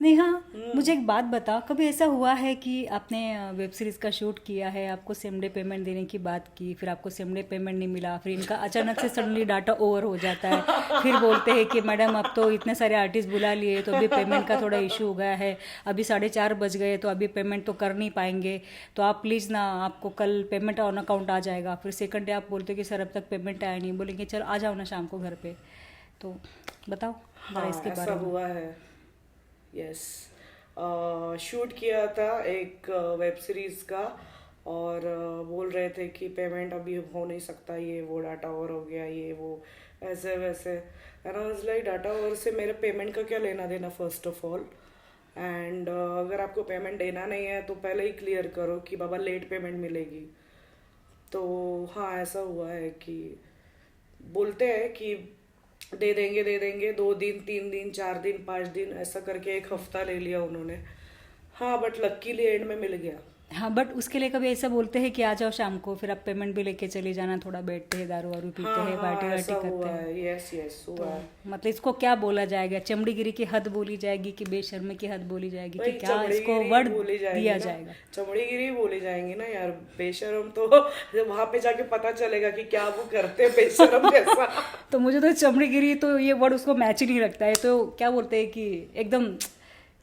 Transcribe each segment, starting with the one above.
नेहा, मुझे एक बात बता, कभी ऐसा हुआ है कि आपने वेब सीरीज का शूट किया है, आपको सेम डे पेमेंट देने की बात की, फिर आपको सेम डे पेमेंट नहीं मिला, फिर इनका अचानक से सडनली डाटा ओवर हो जाता है, फिर बोलते हैं कि मैडम अब तो इतने सारे आर्टिस्ट बुला लिए तो अभी पेमेंट का थोड़ा इशू हो गया है, अभी 4:30 बज गए तो अभी पेमेंट तो कर नहीं पाएंगे, तो आप प्लीज़ ना, आपको कल पेमेंट ऑन अकाउंट आ जाएगा। फिर सेकंड डे आप बोलते हो कि सर अब तक पेमेंट आया नहीं, बोलेंगे चल आ जाओ ना शाम को घर पे। तो बताओ जरा हाँ, इसके ऐसा बारे में। हुआ है। यस। शूट किया था एक वेब सीरीज का। और बोल रहे थे कि पेमेंट अभी हो नहीं सकता, ये वो डाटा ओवर हो गया, ये वो ऐसे वैसे। And I was like data over से मेरे पेमेंट का क्या लेना देना, फर्स्ट ऑफ ऑल। एंड अगर आपको पेमेंट देना नहीं है तो पहले ही क्लियर करो कि बाबा लेट पेमेंट मिलेगी। तो हाँ, ऐसा हुआ है कि बोलते हैं कि दे देंगे 2 दिन 3 दिन 4 दिन 5 दिन ऐसा करके एक हफ्ता ले लिया उन्होंने। हाँ, बट लकीली एंड में मिल गया। हाँ, बट उसके लिए कभी ऐसा बोलते हैं कि आ जाओ शाम को, फिर आप पेमेंट भी लेके चले जाना, थोड़ा बैठते हैं, दारू वारू पीते हाँ हैं, पार्टी हाँ, वार्टी ऐसा करते हुआ हैं। है। यस यस, तो हुआ है। मतलब इसको क्या बोला जाएगा, चमड़ीगिरी की हद बोली जाएगी कि बेशर्मी की हद बोली जाएगी, कि भाई क्या इसको चमड़ीगिरी वर्ड बोली दिया जाएंगी ना। जाएगा? चमड़ीगिरी बोली जाएंगी ना यार। बेशरम तो जब वहां पे जाके पता चलेगा कि क्या वो करते हैं बेशरम जैसा। तो मुझे तो चमड़ीगिरी तो ये वर्ड उसको मैच ही नहीं लगता है, तो क्या बोलते हैं कि एकदम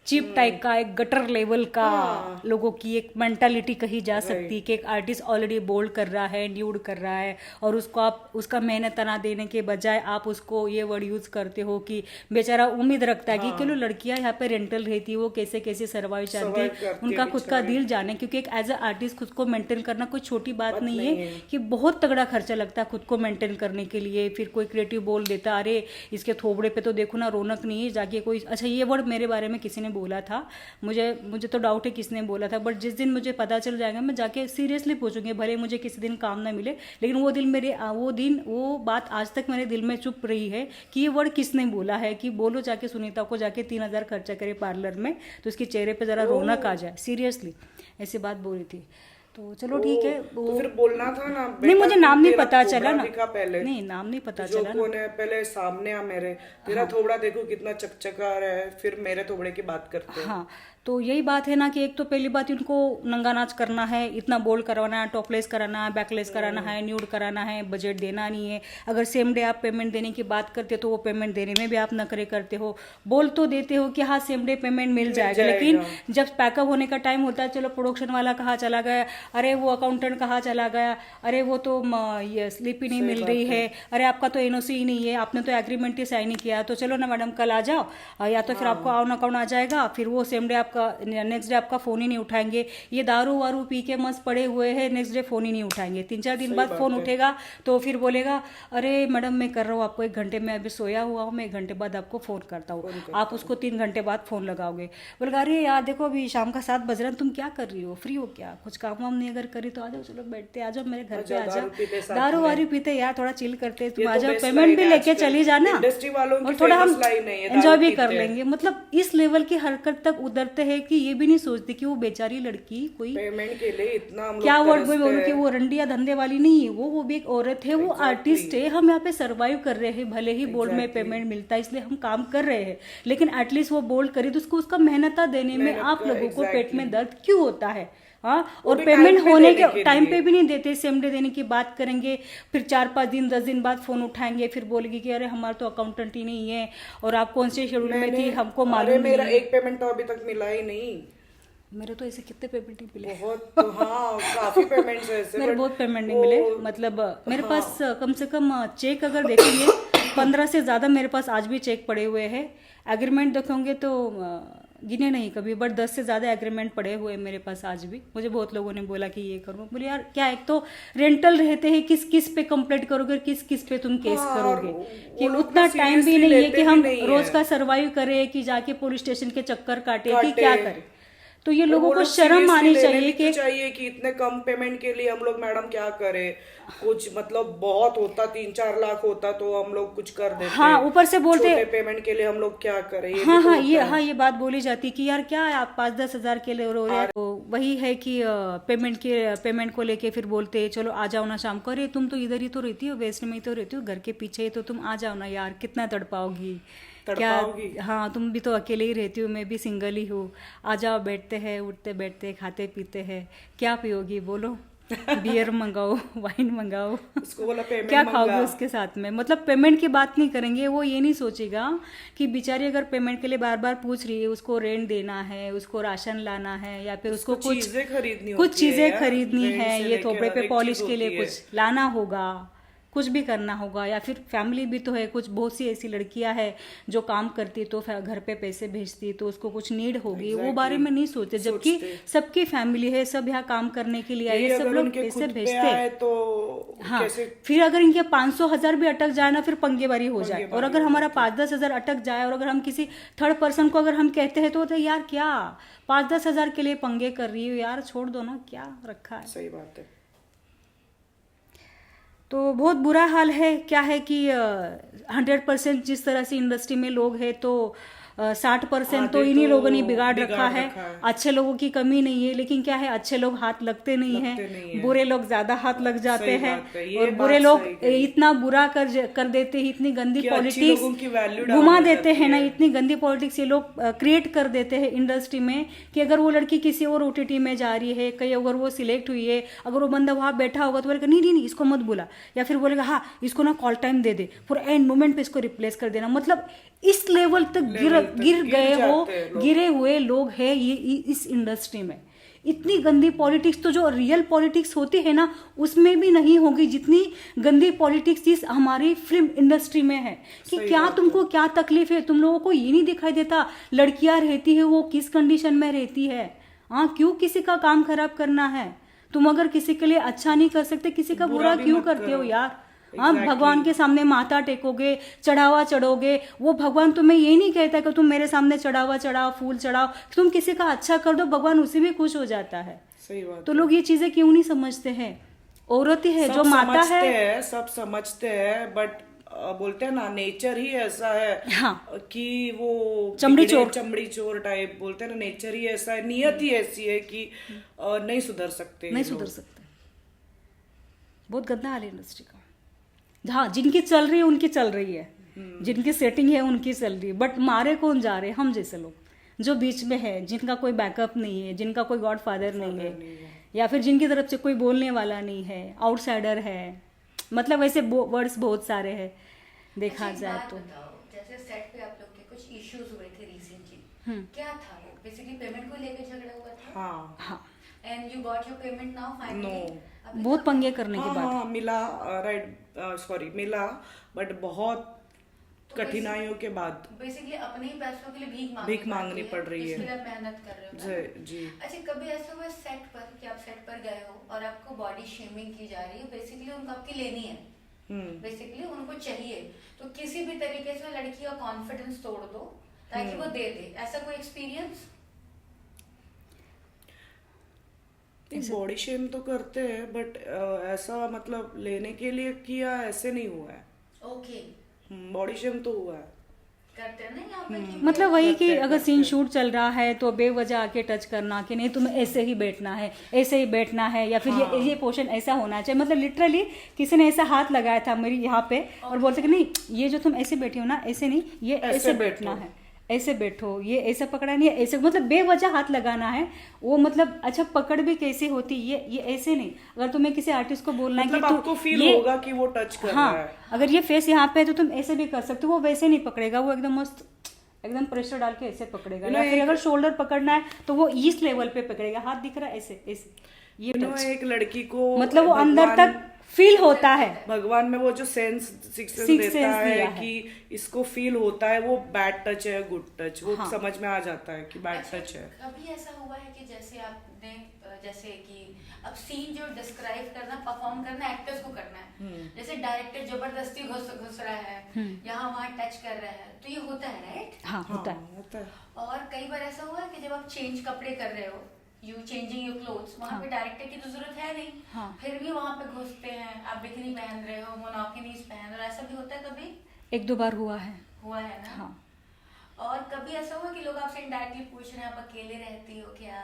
चीप टाइप का, एक गटर लेवल का, हाँ, लोगों की एक मेंटालिटी कही जा सकती है राइट। कि एक आर्टिस्ट ऑलरेडी बोल्ड कर रहा है, न्यूड कर रहा है, और उसको आप उसका मेहनत ना देने के बजाय आप उसको ये वर्ड यूज करते हो कि बेचारा उम्मीद रखता है कि चलो हाँ, लड़कियां यहाँ पे रेंटल रहती है, वो कैसे कैसे सर्वाइव चाहती है, सर्वाइव करती है उनका खुद का बेचारी। दिल जाने, क्योंकि एक एज अ आर्टिस्ट खुद को मेंटेन करना कोई छोटी बात बात नहीं है, नहीं है। कि बहुत तगड़ा खर्चा लगता है खुद को मेंटेन करने के लिए। फिर कोई क्रिएटिव बोल देता, अरे इसके थोबड़े पे तो देखो ना रौनक नहीं है, जाके कोई, अच्छा ये वर्ड मेरे बारे में किसी ने बोला था, मुझे मुझे तो डाउट है किसने बोला था, बट जिस दिन मुझे पता चल जाएगा मैं जाके सीरियसली पूछूंगी, भले मुझे किसी दिन काम ना मिले, लेकिन वो बात आज तक मेरे दिल में चुप रही है कि ये वर्ड किसने बोला है, कि बोलो जाके सुनीता को, जाके 3,000 खर्चा करे पार्लर में तो उसके चेहरे पे जरा ओ रौनक आ जाए, सीरियसली ऐसी बात बोली थी। तो चलो ओ, ठीक है तो वो। फिर बोलना था ना नहीं, बेटा, मुझे तू नाम नहीं तेरा पता चला थोबड़ा ना। दिखा पहले। नहीं, नाम नहीं पता जो चला ना। कौन है पहले सामने आ मेरे। तेरा हाँ थोबड़ा देखो कितना चकचका रहा है, फिर मेरे थोबड़े की बात करते हैं। हाँ, तो यही बात है ना कि एक तो पहली बात इनको नंगा नाच करना है, इतना बोल्ड करवाना है, टॉपलेस कराना है, बैकलेस कराना है, न्यूड कराना है, बजट देना नहीं है। अगर सेम डे आप पेमेंट देने की बात करते हो तो वो पेमेंट देने में भी आप नखरे करते हो। बोल तो देते हो कि हाँ सेम डे पेमेंट मिल मिल जाएगा, लेकिन जाएगा। जब पैकअप होने का टाइम होता है, चलो प्रोडक्शन वाला कहाँ चला गया, अरे वो अकाउंटेंट कहाँ चला गया, अरे वो तो ये स्लिप ही नहीं सही मिल रही बात है। है, अरे आपका तो एनओसी ही नहीं है, आपने तो एग्रीमेंट ही साइन नहीं किया, तो चलो ना मैडम कल आ जाओ, या तो फिर आपको हाँ, ऑन अकाउंट आ जाएगा, फिर वो सेम डे आपका, नेक्स्ट डे आपका फोन ही नहीं उठाएंगे। ये दारू वारू पी के मस्त पड़े हुए हैं, नेक्स्ट डे फोन ही नहीं उठाएंगे, 3-4 दिन सही बाद फोन बात है। उठेगा तो फिर बोलेगा, अरे मैडम मैं कर रहा हूँ आपको 1 घंटे में, अभी सोया हुआ हूँ मैं, 1 घंटे बाद आपको फोन करता हूँ। फोन आप करता हूँ। उसको 3 घंटे बाद फोन लगाओगे, बोलेगा अरे यार देखो अभी शाम का 7 बज रहा है, तुम क्या कर रही हो, फ्री हो क्या, कुछ काम वाम नहीं अगर करी तो आ जाओ, चलो बैठते, आ जाओ मेरे घर पे, अच्छा, आ जाओ, दारू पीते साथ दारू में। वारू पीते यार, थोड़ा चिल करते, तुम ये आ तो जाओ, बेस्ट पेमेंट लाइन भी है लेके आजकल। चली जाना, इंडस्ट्री वालों की और थोड़ा हम फेमस लाइन है, ये दारू एंजॉय भी कर पीते हैं। लेंगे। मतलब इस लेवल की हरकत तक उतरते हैं कि ये भी नहीं सोचते कि वो बेचारी लड़की कोई, पेमेंट के लिए इतना हम क्या लोग वर्ड में तरसते बोलूं, कि हैं। वो रंडिया धंधे वाली नहीं है, वो भी एक औरत है, वो एग्जैक्टली। आर्टिस्ट है, हम यहाँ पे सरवाइव कर रहे हैं, भले ही बोल्ड में एग्जैक्टली। पेमेंट मिलता है इसलिए हम काम कर रहे हैं, लेकिन एटलीस्ट वो बोल्ड करी तो उसको उसका मेहनता देने में मेहनत आप का लोगों को पेट एग्जैक्टली। में दर्द क्यों होता है? हाँ, वो और भी पेमेंट टाइम पे होने देने के के टाइम लिए। पे भी नहीं देते, सेम डे देने की बात करेंगे, फिर 4-5 दिन 10 दिन बाद फोन उठाएंगे, फिर बोलेगी कि अरे हमारा तो अकाउंटेंट ही नहीं है, और आप कौन से शेड्यूल में मैंने थी हमको अरे मालूम मेरा नहीं है। एक पेमेंट तो अभी तक मिला ही नहीं। मेरे तो ऐसे कितने पेमेंट नहीं मिले। बहुत, हाँ, काफी पेमेंट्स है ऐसे, मेरे बट बहुत पेमेंट नहीं वो, मिले, मतलब मेरे पास हाँ, कम से कम चेक अगर देखेंगे 15 से ज़्यादा मेरे पास आज भी चेक पड़े हुए हैं। एग्रीमेंट देखोगे तो गिने नहीं कभी, बट 10 से ज़्यादा एग्रीमेंट पड़े हुए हैं मेरे पास आज भी। मुझे बहुत लोगों ने बोला कि ये करो, बोले यार क्या, एक तो रेंटल रहते हैं, किस किस पे कंप्लेंट करोगे, किस किस पे तुम केस हाँ, और करोगे, कि वो लोग ना उतना टाइम भी सीरियसली नहीं है कि लेते भी हम नहीं रोज है। का सरवाइव करें, कि जाके पुलिस स्टेशन के चक्कर काटे, कि काटे। क्या करें। तो ये और लोगों वो को लोग शर्म सीरियसली आनी लेने चाहिए भी तो कि चाहिए कि इतने कम पेमेंट के लिए हम लोग मैडम क्या करें। कुछ मतलब बहुत होता, 3-4 लाख होता तो हम लोग कुछ कर देते। हाँ, ऊपर से बोलते, छोटे पेमेंट के लिए हम लोग क्या करें, ये भी हाँ तो हाँ, होता है। ये बात बोली जाती कि यार क्या है, आप 5-10 हजार के लिए रो रहे हैं, तो वही है कि पेमेंट को लेके फिर बोलते चलो आ जाओ ना शाम को, अरे तुम तो इधर ही तो रहती हो, वेस्ट में ही तो रहती हो, घर के पीछे ही तो, तुम आ जाओ ना यार, कितना तड़पाओगी, तड़पाओगी। हाँ, तुम भी तो अकेले ही रहती हो, मैं भी सिंगल ही हूँ। आ जाओ, बैठते हैं, उठते बैठते, खाते पीते हैं। क्या पियोगी बोलो? बियर मंगाओ, वाइन मंगाओ। उसको बोला पेमेंट क्या मंगा। खाओगे उसके साथ में? मतलब पेमेंट की बात नहीं करेंगे, वो ये नहीं सोचेगा कि बेचारी अगर पेमेंट के लिए बार बार पूछ रही है, उसको रेंट देना है, उसको राशन लाना है, या फिर उसको कुछ चीजें खरीदनी कुछ होती है चीजें यार, खरीदनी rent है, से ये लेके थोपड़े हर पे एक पॉलिश चीज के लिए होती है। कुछ लाना होगा, कुछ भी करना होगा, या फिर फैमिली भी तो है। कुछ बहुत सी ऐसी लड़कियां हैं जो काम करती तो घर पे पैसे भेजती, तो उसको कुछ नीड होगी, वो बारे में नहीं सोचते। जबकि सबकी फैमिली है, सब यहाँ काम करने के लिए आई यही है, सब अगर लोग उनके पैसे खुद पे भेजते। आए तो हाँ, कैसे फिर अगर इनके 500,000 भी अटक जाए ना, फिर पंगेबारी हो जाए। और पंगेबारी अगर हो हमारा जाती है। 5-10 हज़ार अटक जाए, और अगर हम किसी थर्ड पर्सन को अगर हम कहते हैं, तो यार क्या 5-10 हज़ार के लिए पंगे कर रही हो यार, छोड़ दो ना, क्या रखा है। सही बात है। तो बहुत बुरा हाल है। क्या है कि 100% जिस तरह से इंडस्ट्री में लोग हैं, तो 60% तो आधे इन्हीं तो लोगों ने बिगाड़ रखा बिगाड़ है। रखा है। अच्छे लोगों की कमी नहीं है, लेकिन क्या है, अच्छे लोग हाथ लगते नहीं लगते नहीं हैं, है। बुरे लोग ज्यादा हाथ लग जाते सही हैं। बात है, ये और बात बुरे लोग सही कही। इतना बुरा कर देते हैं, इतनी गंदी कि अच्छी पॉलिटिक्स लोगों की वैल्यू डाउन घुमा हो देते जाती हैं ना, है। इतनी गंदी पॉलिटिक्स ये लोग क्रिएट कर देते हैं इंडस्ट्री में, कि अगर वो लड़की किसी और ओटीटी में जा रही है, कहीं अगर वो सिलेक्ट हुई है, अगर वो बंदा वहां बैठा होगा, तो बोलेगा नहीं नहीं नहीं, इसको मत बुला, या फिर बोलेगा हाँ इसको ना कॉल टाइम दे दे, फिर एंड मोमेंट पे इसको रिप्लेस कर देना। मतलब इस लेवल तक गिर गए हो, जाते हैं लोग। गिरे हुए लोग हैं ये इस इंडस्ट्री में। इतनी गंदी पॉलिटिक्स तो जो रियल पॉलिटिक्स होती है ना, उसमें भी नहीं होगी जितनी गंदी पॉलिटिक्स इस हमारी फिल्म इंडस्ट्री में है। कि सही क्या बात तुमको क्या तकलीफ है, तुम लोगों को ये नहीं दिखाई देता लड़कियां रहती है वो किस कंडीशन में रहती है। हाँ, क्यों किसी का काम खराब करना है? तुम अगर किसी के लिए अच्छा नहीं कर सकते, किसी का बुरा भी क्यों मत करते हो करो। यार? हाँ, Exactly. भगवान के सामने माथा टेकोगे, चढ़ावा चढ़ोगे, वो भगवान तुम्हें ये नहीं कहता कि तुम मेरे सामने चढ़ावा चढ़ाओ, फूल चढ़ाओ, तुम किसी का अच्छा कर दो, भगवान उसी में खुश हो जाता है। सही बात तो है। लोग ये चीजें क्यों नहीं समझते हैं? औरत ही है सब जो माता समझते है। हैं, सब समझते हैं, बट बोलते हैं ना, नेचर ही ऐसा है। हाँ, कि वो चमड़ी बिगड़े चोर। चमड़ी चोर टाइप, बोलते हैं ना, नेचर ही ऐसा है, नियत ही ऐसी है कि नहीं सुधर सकते ये नहीं लोग। सुधर सकते। बहुत गंदा हाल है इंडस्ट्री का। हाँ, जिनकी चल रही है उनकी चल रही है, जिनकी सेटिंग है उनकी चल रही है, बट मारे कौन जा रहे हैं? हम जैसे लोग जो बीच में है, जिनका कोई बैकअप नहीं है, जिनका कोई गॉड फादर नहीं है, या फिर जिनकी तरफ से कोई बोलने वाला नहीं है, आउटसाइडर है। मतलब ऐसे वर्ड्स बहुत सारे हैं देखा अच्छा, एक जाए बात तो। बताओ, जैसे सेट पे आप लोग के कुछ इश्यूज हुए थे रिसेंटली, क्या था वो? बेसिकली पेमेंट को लेकर झगड़ा हुआ था। हाँ हाँ, and you got your payment now finally? No. बहुत पंगे करने के बाद। हाँ मिला, राइट, सॉरी मिला, बट बहुत कठिनाइयों के बाद। बेसिकली अपने ही पैसों के लिए भीख मांगनी पड़ रही है। जिसके लिए आप मेहनत कर रहे हो ना। जी। अच्छा, कभी ऐसा हुआ सेट पर कि आप सेट पर गए हो और आपको बॉडी शेमिंग की जा रही है, बेसिकली उनको आपकी लेनी है, बेसिकली उनको चाहिए, तो किसी भी तरीके से लड़की का कॉन्फिडेंस तोड़ दो ताकि वो दे दे, ऐसा कोई एक्सपीरियंस? बॉडी शेम तो करते हैं, बट ऐसा मतलब लेने के लिए किया ऐसे नहीं हुआ है। ओके, बॉडी शेम तो हुआ है। करते हैं ना यहाँ पे कि मतलब वही कि करते अगर हैं। सीन शूट चल रहा है तो बेवजह आके टच करना कि नहीं तुम्हें ऐसे ही बैठना है, ऐसे ही बैठना है, या फिर ये पोर्शन ऐसा होना चाहिए। मतलब लिटरली किसी ने ऐसा हाथ लगाया था मेरी यहाँ पे और बोलते कि नहीं ये जो तुम ऐसे बैठी हो ना, ऐसे नहीं, ये ऐसे बैठना है, ऐसे बैठो, ये ऐसे पकड़ा नहीं है, ऐसे, मतलब बेवजह हाथ लगाना है वो। मतलब अच्छा, पकड़ भी कैसी होती, ये ऐसे नहीं। अगर तुम्हें किसी आर्टिस्ट को बोलना मतलब है कि आपको फील होगा कि वो टच कर हाँ, रहा है। अगर ये फेस यहाँ पे है तो तुम ऐसे भी कर सकते हो, वो वैसे नहीं पकड़ेगा, वो एकदम मस्त एकदम प्रेशर डाल के ऐसे पकड़ेगा। या फिर अगर शोल्डर पकड़ना है तो वो इस लेवल पे पकड़ेगा, हाथ दिख रहा है ऐसे ऐसे, ये टच। एक लड़की को मतलब वो अंदर तक फील होता है। भगवान में वो जो सिक्स सेंस देता है कि इसको फील होता है, वो बैड टच है, गुड टच, वो समझ में आ जाता है कि बैड टच है। कभी ऐसा हुआ है कि जैसे आपने जैसे कि अब सीन जो डिस्क्राइब करना, परफॉर्म करना एक्टर्स को करना है, जैसे डायरेक्टर जबरदस्ती घुस रहा है, यहाँ वहाँ टच कर रहा है, तो ये होता है राइट? हाँ, होता है। और कई बार ऐसा हुआ है कि जब आप चेंज कपड़े कर रहे हो, यू चेंजिंग योर क्लोथ्स, वहाँ पे डायरेक्टर की तो जरूरत है नहीं, फिर भी वहाँ पे घुसते हैं, आप बिकिनी पहन रहे हो, मोनोकिनीज पहन रहे हो, ऐसा भी होता है कभी? 1-2 बार हुआ है ना? हाँ। और कभी ऐसा हुआ कि लोग आपसे इनडायरेक्टली पूछ रहे हैं आप अकेले रहती हो क्या,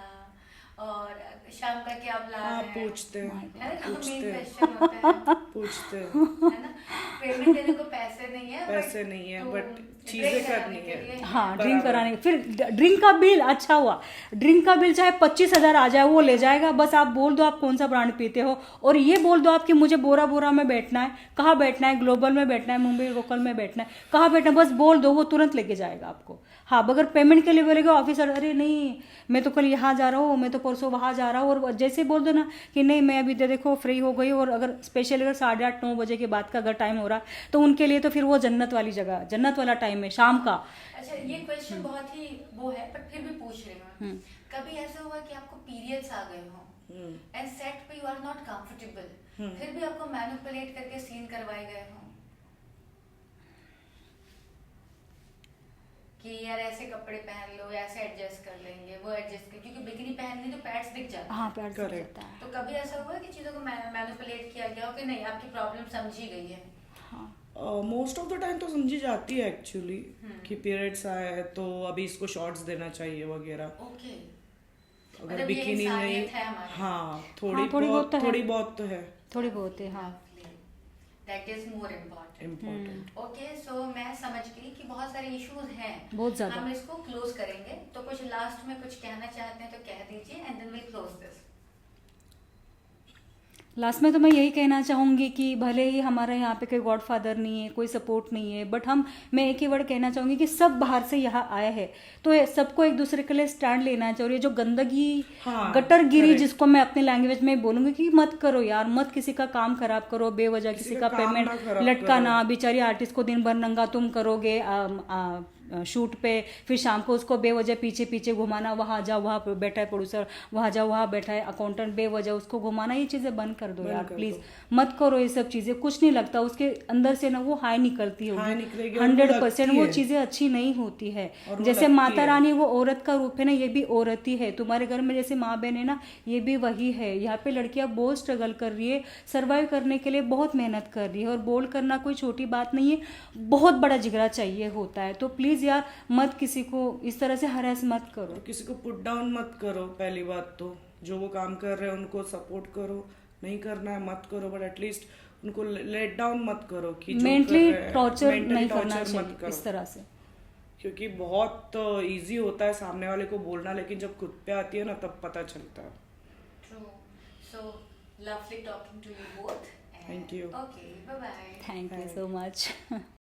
और शाम का क्या प्लान है? पूछते हैं, है ना, तो मेन क्वेश्चन होता है, पूछते हैं, है ना, पेमेंट देने को पैसे नहीं है, पैसे नहीं है, तो बट चीजें करनी के लिए है। हाँ, ड्रिंक कराने, फिर ड्रिंक का बिल अच्छा हुआ, ड्रिंक का बिल चाहे 25,000 आ जाए वो ले जाएगा, बस आप बोल दो आप कौन सा ब्रांड पीते हो, और ये बोल दो आप कि मुझे बोरा बोरा में बैठना है, कहाँ बैठना है, ग्लोबल में बैठना है, मुंबई लोकल में बैठना है, कहाँ बैठना है, बस बोल दो, वो तुरंत लेके जाएगा आपको। हाँ, अगर पेमेंट के लिए बोलेगा ऑफिसर, अरे नहीं मैं तो कल यहाँ जा रहा हूँ, मैं तो परसों वहाँ जा रहा हूँ, और जैसे बोल दो ना कि नहीं मैं अभी देखो फ्री हो गई, और अगर स्पेशली अगर 8:30-9 बजे के बाद का अगर टाइम हो रहा तो उनके लिए तो फिर वो जन्नत वाली जगह, जन्नत वाला टाइम है शाम का। अच्छा, ये क्वेश्चन बहुत ही वो है पर फिर भी पूछ रही हूँ, कभी ऐसा हुआ कि आपको पीरियड्स आ गए हो एंड सेट पे यू आर नॉट कंफर्टेबल, फिर भी आपको मैनिपुलेट करके सीन करवाए गए हो कि यार ऐसे कपड़े पहन लो, ऐसे एडजस्ट कर लेंगे, वो एडजस्ट कर, क्योंकि बिकनी पहन ली तो पैड्स दिख जाते हैं। हाँ, पैर से Correct. जाता है। तो कभी ऐसा हुआ कि चीजों को मैनिपुलेट किया गया हो कि नहीं आपकी प्रॉब्लम समझी गई है? हाँ, मोस्ट ऑफ द टाइम तो समझी जाती है एक्चुअली कि पीरियड्स आए तो अभी इसको शॉर्ट्स देना चाहिए वगैरह। ओके, अगर मतलब ये बिकिनी नहीं, इंसानियत है हमारी। हाँ थोड़ी बहुत तो है। थोड़ी बहुत तो है थोड़ी बहुत है। हाँ, that is more important. Important. Okay, so मैं समझ गई कि बहुत सारे इश्यूज हैं, बहुत ज्यादा। हम इसको क्लोज करेंगे, तो कुछ लास्ट में कुछ कहना चाहते हैं तो कह दीजिए and then will close this. Last में तो मैं यही कहना चाहूँगी कि भले ही हमारे यहाँ पे कोई गॉडफादर नहीं है, कोई सपोर्ट नहीं है, बट मैं एक ही वर्ड कहना चाहूँगी कि सब बाहर से यहाँ आए हैं, तो सबको एक दूसरे के लिए स्टैंड लेना चाहिए। जो गंदगी, हाँ, गटरगिरी correct. जिसको मैं अपने लैंग्वेज में बोलूँगी कि मत करो यार, मत किसी का काम खराब करो बेवजह, किसी का काम पेमेंट ना खराब लटकाना, बेचारी आर्टिस्ट को दिन भर नंगा तुम करोगे शूट पे, फिर शाम को उसको बेवजह पीछे पीछे घुमाना, वहाँ जाओ वहाँ पे बैठा है प्रोड्यूसर, वहाँ जाओ वहाँ बैठा है अकाउंटेंट, बेवजह उसको घुमाना, ये चीज़ें बंद कर दो यार प्लीज, मत करो ये सब चीज़ें। कुछ नहीं लगता उसके अंदर से ना, वो हाई निकलती होगी 100%, वो चीज़ें अच्छी नहीं होती है। जैसे माता रानी वो औरत का रूप है ना, ये भी औरत ही है। तुम्हारे घर में जैसे माँ बहन है ना, ये भी वही है। यहाँ पे लड़कियाँ बहुत स्ट्रगल कर रही है, सर्वाइव करने के लिए बहुत मेहनत कर रही है, और बोल्ड करना कोई छोटी बात नहीं है, बहुत बड़ा जिगरा चाहिए होता है। तो प्लीज यार मत किसी को इस तरह से हरास मत करो, और किसी को पुट डाउन मत करो। पहली बात तो जो वो काम कर रहे हैं उनको सपोर्ट करो, नहीं करना है मत करो, बट एटलीस्ट उनको लेट डाउन मत करो कि मेंटली टॉर्चर नहीं करना चाहिए इस तरह से, क्योंकि बहुत इजी होता है सामने वाले को बोलना, लेकिन जब खुद पे आती है ना तब पता चलता है। True. So lovely talking to you both. Thank you. Okay, bye bye. Thank you so much.